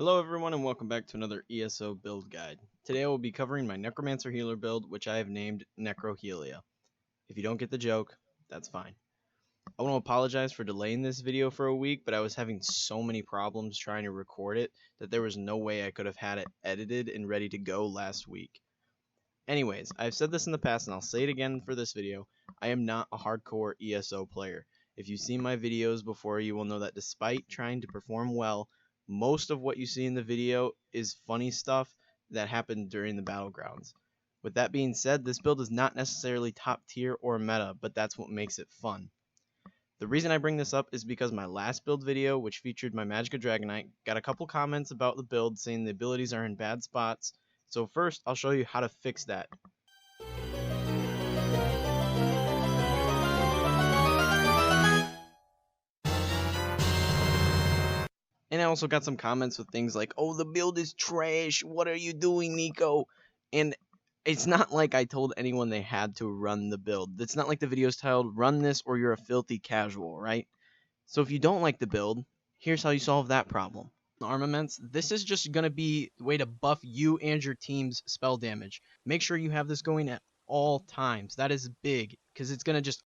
Hello everyone and welcome back to another ESO build guide. Today I will be covering my Necromancer healer build, which I have named Necrohealiyah. If you don't get the joke, that's fine. I want to apologize for delaying this video for a week, but I was having so many problems trying to record it that there was no way I could have had it edited and ready to go last week. Anyways, I've said this in the past and I'll say it again for this video. I am not a hardcore ESO player. If you've seen my videos before, you will know that despite trying to perform well, most of what you see in the video is funny stuff that happened during the battlegrounds. With that being said, this build is not necessarily top tier or meta, but that's what makes it fun. The reason I bring this up is because my last build video, which featured my Magica Dragonite, got a couple comments about the build saying the abilities are in bad spots. So first, I'll show you how to fix that. And I also got some comments with things like, oh, the build is trash, what are you doing, Kneeckoh? And it's not like I told anyone they had to run the build. It's not like the video's titled, run this or you're a filthy casual, right? So if you don't like the build, here's how you solve that problem. Armaments, this is just going to be the way to buff you and your team's spell damage. Make sure you have this going at all times. That is big, because it's going to just...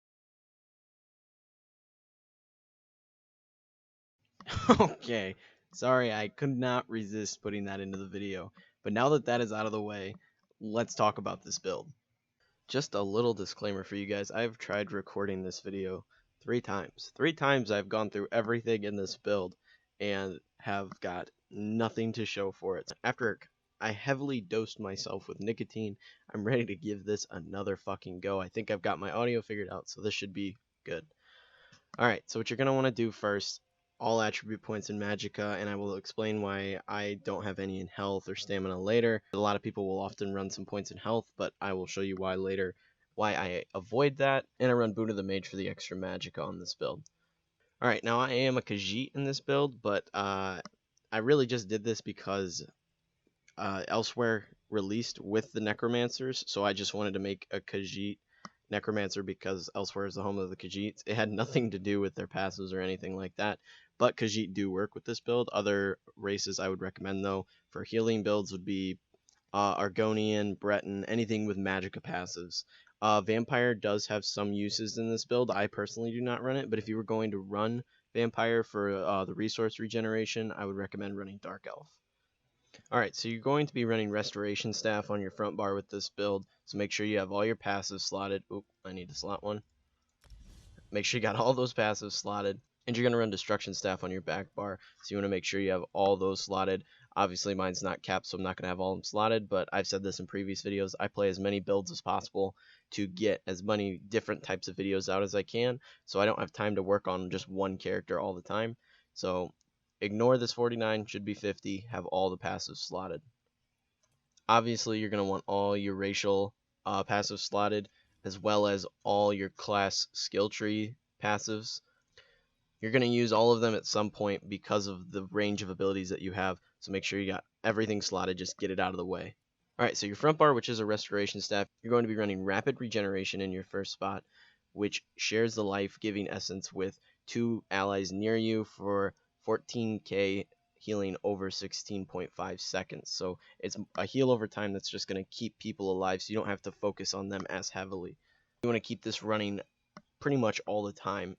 Okay, sorry, I could not resist putting that into the video. But now that that is out of the way, let's talk about this build. Just a little disclaimer for you guys. I've tried recording this video 3 times. 3 times I've gone through everything in this build and have got nothing to show for it. After I heavily dosed myself with nicotine, I'm ready to give this another fucking go. I think I've got my audio figured out, so this should be good. Alright, so what you're going to want to do first, all attribute points in Magica, and I will explain why I don't have any in health or stamina later. A lot of people will often run some points in health, but I will show you why later, why I avoid that, and I run Boon of the Mage for the extra Magica on this build. Alright, now I am a khajiit in this build, but I really just did this because Elsweyr released with the Necromancers, so I just wanted to make a khajiit Necromancer because Elsweyr is the home of the khajiits. It had nothing to do with their passives or anything like that, but khajiit do work with this build. Other races I would recommend, though, for healing builds would be Argonian, Breton, anything with Magica passives. Vampire does have some uses in this build. I personally do not run it, but if you were going to run Vampire for the resource regeneration, I would recommend running Dark Elf. Alright, so you're going to be running Restoration Staff on your front bar with this build, so make sure you have all your passives slotted. Oop, I need to slot one. Make sure you got all those passives slotted, and you're going to run Destruction Staff on your back bar, so you want to make sure you have all those slotted. Obviously, mine's not capped, so I'm not going to have all of them slotted, but I've said this in previous videos. I play as many builds as possible to get as many different types of videos out as I can, so I don't have time to work on just one character all the time. So ignore this 49, should be 50, have all the passives slotted. Obviously, you're going to want all your racial passives slotted, as well as all your class skill tree passives. You're going to use all of them at some point because of the range of abilities that you have, so make sure you got everything slotted, just get it out of the way. Alright, so your front bar, which is a Restoration Staff, you're going to be running Rapid Regeneration in your first spot, which shares the life-giving essence with 2 allies near you for 14k healing over 16.5 seconds. So it's a heal over time that's just going to keep people alive, so you don't have to focus on them as heavily. You want to keep this running pretty much all the time.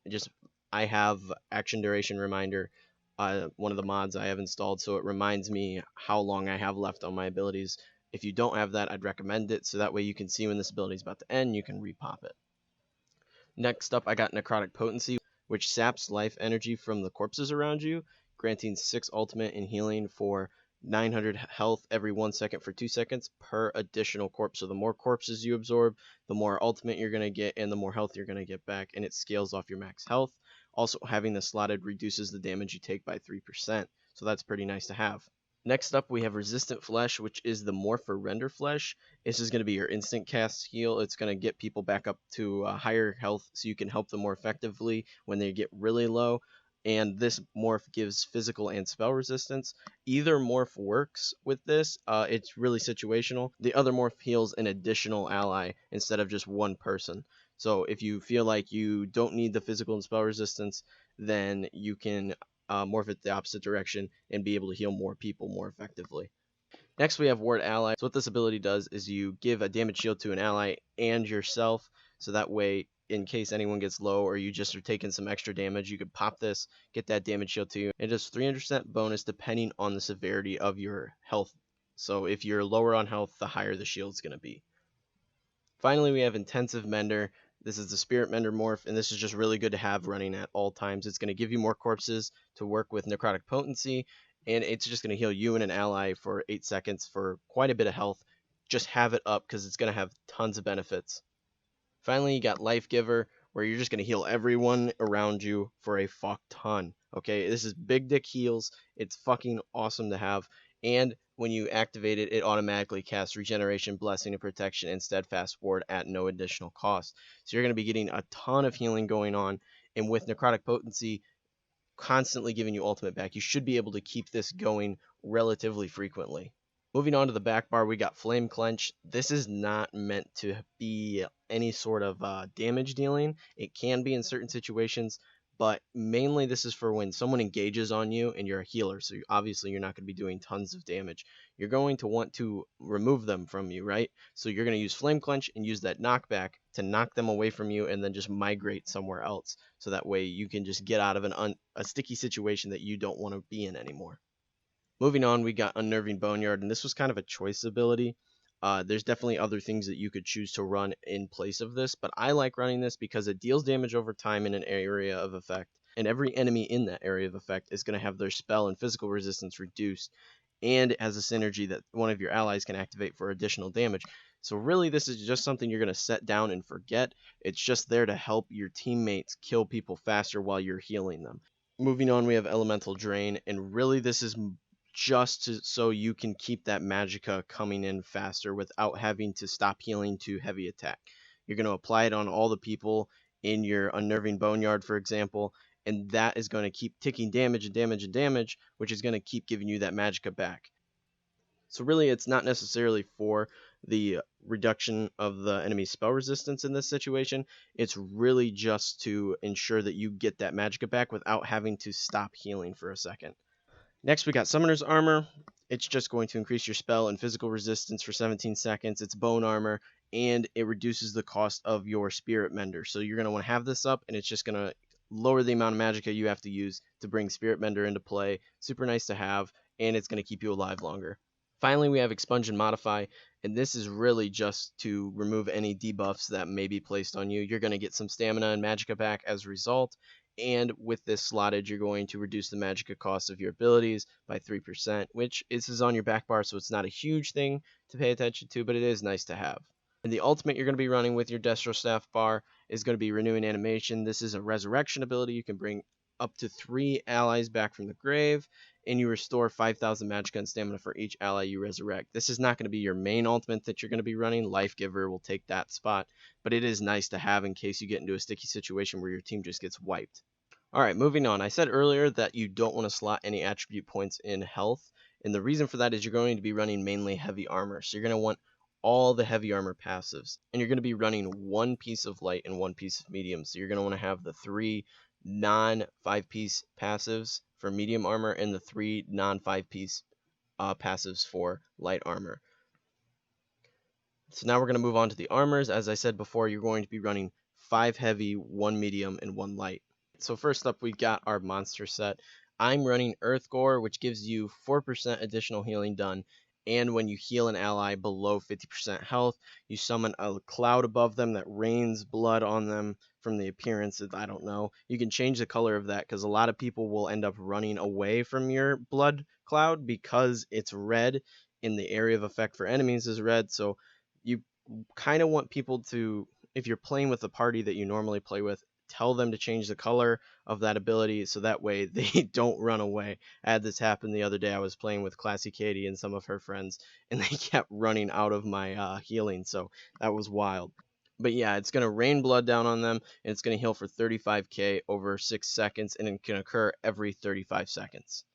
I have Action Duration Reminder, one of the mods I have installed, so it reminds me how long I have left on my abilities. If you don't have that, I'd recommend it, so that way you can see when this ability is about to end, you can repop it. Next up, I got Necrotic Potency, which saps life energy from the corpses around you, granting 6 ultimate and healing for 900 health every 1 second for 2 seconds per additional corpse. So the more corpses you absorb, the more ultimate you're going to get and the more health you're going to get back, and it scales off your max health. Also, having this slotted reduces the damage you take by 3%, so that's pretty nice to have. Next up, we have Resistant Flesh, which is the Morph for Render Flesh. This is going to be your instant cast heal. It's going to get people back up to higher health so you can help them more effectively when they get really low. And this morph gives physical and spell resistance. Either morph works with this. It's really situational. The other morph heals an additional ally instead of just one person. So if you feel like you don't need the physical and spell resistance, then you can morph it the opposite direction and be able to heal more people more effectively. Next, we have Ward Ally. So what this ability does is you give a damage shield to an ally and yourself, so that way, in case anyone gets low or you just are taking some extra damage, you could pop this, get that damage shield to you. It does 300% bonus depending on the severity of your health. So if you're lower on health, the higher the shield's going to be. Finally, we have Intensive Mender. This is the Spirit Mender morph, and this is just really good to have running at all times. It's going to give you more corpses to work with Necrotic Potency, and it's just going to heal you and an ally for 8 seconds for quite a bit of health. Just have it up because it's going to have tons of benefits. Finally, you got Life Giver, where you're just going to heal everyone around you for a fuck ton. Okay, this is big dick heals. It's fucking awesome to have. And when you activate it, it automatically casts Regeneration, Blessing, and Protection and Steadfast Ward at no additional cost. So you're going to be getting a ton of healing going on. And with Necrotic Potency constantly giving you ultimate back, you should be able to keep this going relatively frequently. Moving on to the back bar, we got Flame Clench. This is not meant to be any sort of damage dealing. It can be in certain situations, but mainly this is for when someone engages on you and you're a healer, so obviously you're not going to be doing tons of damage. You're going to want to remove them from you, right? So you're going to use Flame Clench and use that knockback to knock them away from you and then just migrate somewhere else. So that way you can just get out of a sticky situation that you don't want to be in anymore. Moving on, we got Unnerving Boneyard, and this was kind of a choice ability. There's definitely other things that you could choose to run in place of this, but I like running this because it deals damage over time in an area of effect, and every enemy in that area of effect is going to have their spell and physical resistance reduced, and it has a synergy that one of your allies can activate for additional damage. So really, this is just something you're going to set down and forget. It's just there to help your teammates kill people faster while you're healing them. Moving on, we have Elemental Drain, and really this is just so you can keep that magicka coming in faster without having to stop healing to heavy attack. You're going to apply it on all the people in your Unnerving Boneyard, for example, and that is going to keep ticking damage and damage and damage, which is going to keep giving you that magicka back. So really, it's not necessarily for the reduction of the enemy's spell resistance in this situation. It's really just to ensure that you get that magicka back without having to stop healing for a second. Next, we got Summoner's Armor. It's just going to increase your spell and physical resistance for 17 seconds. It's bone armor, and it reduces the cost of your Spirit Mender. So you're going to want to have this up, and it's just going to lower the amount of magicka you have to use to bring Spirit Mender into play. Super nice to have, and it's going to keep you alive longer. Finally, we have Expunge and Modify, and this is really just to remove any debuffs that may be placed on you. You're going to get some stamina and magicka back as a result, and with this slotted, you're going to reduce the magicka cost of your abilities by 3%, which is on your back bar, so it's not a huge thing to pay attention to, but it is nice to have. And the ultimate you're going to be running with your Destro Staff bar is going to be Renewing Animation. This is a resurrection ability. You can bring up to 3 allies back from the grave, and you restore 5,000 magicka and stamina for each ally you resurrect. This is not going to be your main ultimate that you're going to be running. Life Giver will take that spot, but it is nice to have in case you get into a sticky situation where your team just gets wiped. Alright, moving on. I said earlier that you don't want to slot any attribute points in health, and the reason for that is you're going to be running mainly heavy armor, so you're going to want all the heavy armor passives, and you're going to be running 1 piece of light and 1 piece of medium, so you're going to want to have the 3 non-5-piece passives for medium armor and the 3 non-5-piece passives for light armor. So now we're going to move on to the armors. As I said before, you're going to be running 5 heavy, 1 medium, and 1 light. So first up, we've got our monster set. I'm running Earth Gore, which gives you 4% additional healing done, and when you heal an ally below 50% health, you summon a cloud above them that rains blood on them from the appearance of, I don't know. You can change the color of that because a lot of people will end up running away from your blood cloud because it's red in the area of effect for enemies is red. So you kind of want people to, if you're playing with a party that you normally play with, tell them to change the color of that ability so that way they don't run away. I had this happen the other day. I was playing with Classy Katie and some of her friends, and they kept running out of my healing, so that was wild. But yeah, it's going to rain blood down on them, and it's going to heal for 35k over 6 seconds, and it can occur every 35 seconds.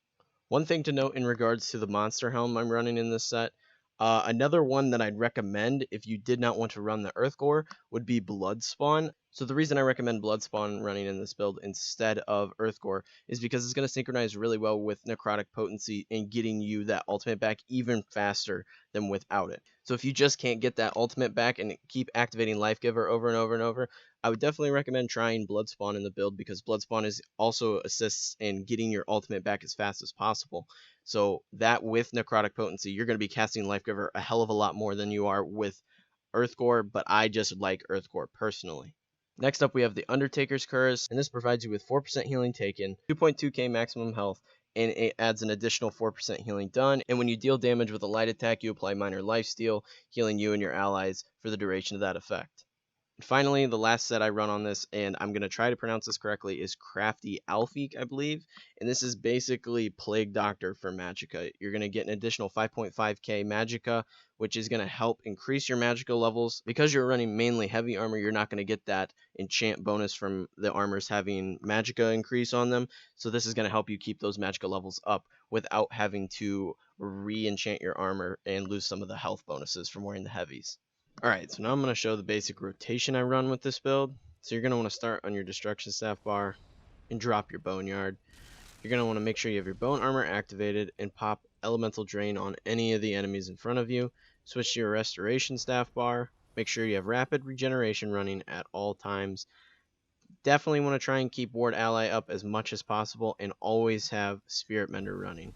One thing to note in regards to the monster helm I'm running in this set, Another one that I'd recommend if you did not want to run the Earth Gore would be Blood Spawn. So the reason I recommend Blood Spawn running in this build instead of Earth Gore is because it's going to synchronize really well with Necrotic Potency and getting you that ultimate back even faster than without it. So if you just can't get that ultimate back and keep activating Life Giver over and over and over, I would definitely recommend trying Blood Spawn in the build, because Blood Spawn is also assists in getting your ultimate back as fast as possible. So that with Necrotic Potency, you're going to be casting Life Giver a hell of a lot more than you are with Earth Gore, but I just like Earth Gore personally. Next up, we have the Undertaker's Curse, and this provides you with 4% healing taken, 2.2k maximum health, and it adds an additional 4% healing done. And when you deal damage with a light attack, you apply minor lifesteal, healing you and your allies for the duration of that effect. Finally, the last set I run on this, and I'm going to try to pronounce this correctly, is Crafty Alfeek, I believe. And this is basically Plague Doctor for Magica. You're going to get an additional 5.5k Magica, which is going to help increase your Magica levels. Because you're running mainly heavy armor, you're not going to get that enchant bonus from the armors having Magica increase on them. So this is going to help you keep those Magica levels up without having to re-enchant your armor and lose some of the health bonuses from wearing the heavies. Alright, so now I'm going to show the basic rotation I run with this build. So you're going to want to start on your Destruction Staff bar and drop your Boneyard. You're going to want to make sure you have your Bone Armor activated and pop Elemental Drain on any of the enemies in front of you. Switch to your Restoration Staff bar. Make sure you have Rapid Regeneration running at all times. Definitely want to try and keep Ward Ally up as much as possible, and always have Spirit Mender running.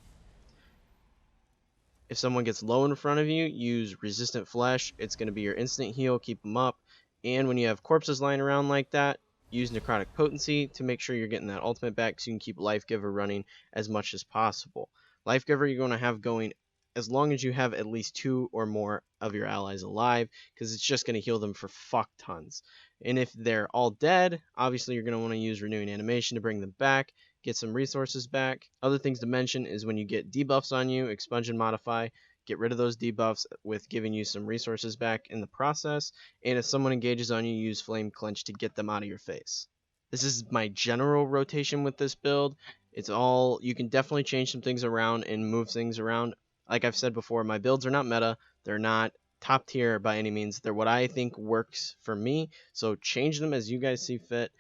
If someone gets low in front of you, use Resistant Flesh. It's going to be your instant heal, keep them up. And when you have corpses lying around like that, use Necrotic Potency to make sure you're getting that ultimate back so you can keep Life Giver running as much as possible. Life Giver you're going to have going as long as you have at least 2 or more of your allies alive, because it's just going to heal them for fuck tons. And if they're all dead, obviously you're going to want to use Renewing Animation to bring them back, get some resources back. Other things to mention is when you get debuffs on you, Expunge and Modify, get rid of those debuffs with giving you some resources back in the process. And if someone engages on you, use Flame Clench to get them out of your face. This is my general rotation with this build. It's all, you can definitely change some things around and move things around. Like I've said before, my builds are not meta. They're not top tier by any means. They're what I think works for me. So change them as you guys see fit.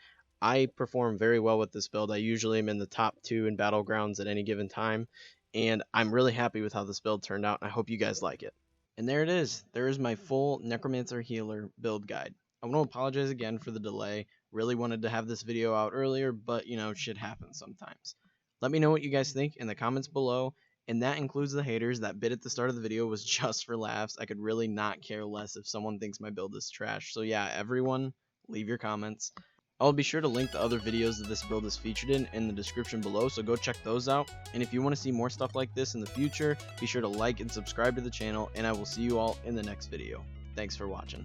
I perform very well with this build. I usually am in the top 2 in Battlegrounds at any given time. And I'm really happy with how this build turned out. And I hope you guys like it. And there it is. There is my full Necromancer Healer build guide. I want to apologize again for the delay. Really wanted to have this video out earlier, but you know, shit happens sometimes. Let me know what you guys think in the comments below. And that includes the haters. That bit at the start of the video was just for laughs. I could really not care less if someone thinks my build is trash. So yeah, everyone, leave your comments. I'll be sure to link the other videos that this build is featured in the description below, so go check those out. And if you want to see more stuff like this in the future, be sure to like and subscribe to the channel, and I will see you all in the next video. Thanks for watching.